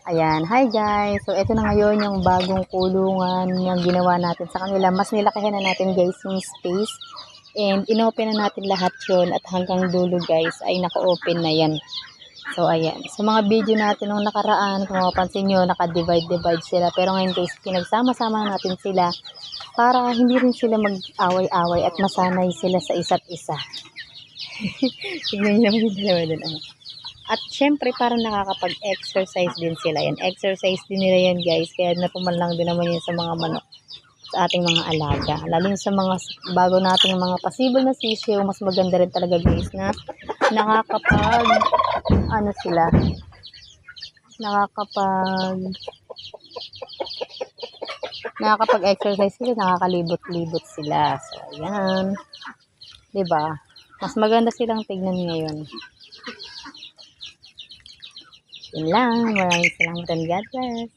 Ayan, hi guys. So, ito na ngayon yung bagong kulungan yung ginawa natin sa kanila. Mas nilakihan na natin guys yung space. And inopen na natin lahat yun. At hanggang dulo guys ay naka-open na yan. So, ayan. Sa mga video natin nung nakaraan, kung mapapansin nyo, naka-divide sila. Pero ngayon guys, pinagsama-sama natin sila para hindi rin sila mag-away-away at masanay sila sa isa't isa. Tignan nyo naman yung dalawa dun. At syempre parang nakakapag-exercise din sila yan. Exercise din nila yan guys. Kaya napumalang din naman yun sa mga manok. Sa ating mga alaga. Lalo sa mga bago natin yung mga possible na sisiyo. Mas maganda rin talaga guys na nakakapag-exercise sila. Nakakalibot-libot sila. So ayan. 'Di ba? Mas maganda silang tignan ngayon. Yun lang. Maraming salamat and God bless.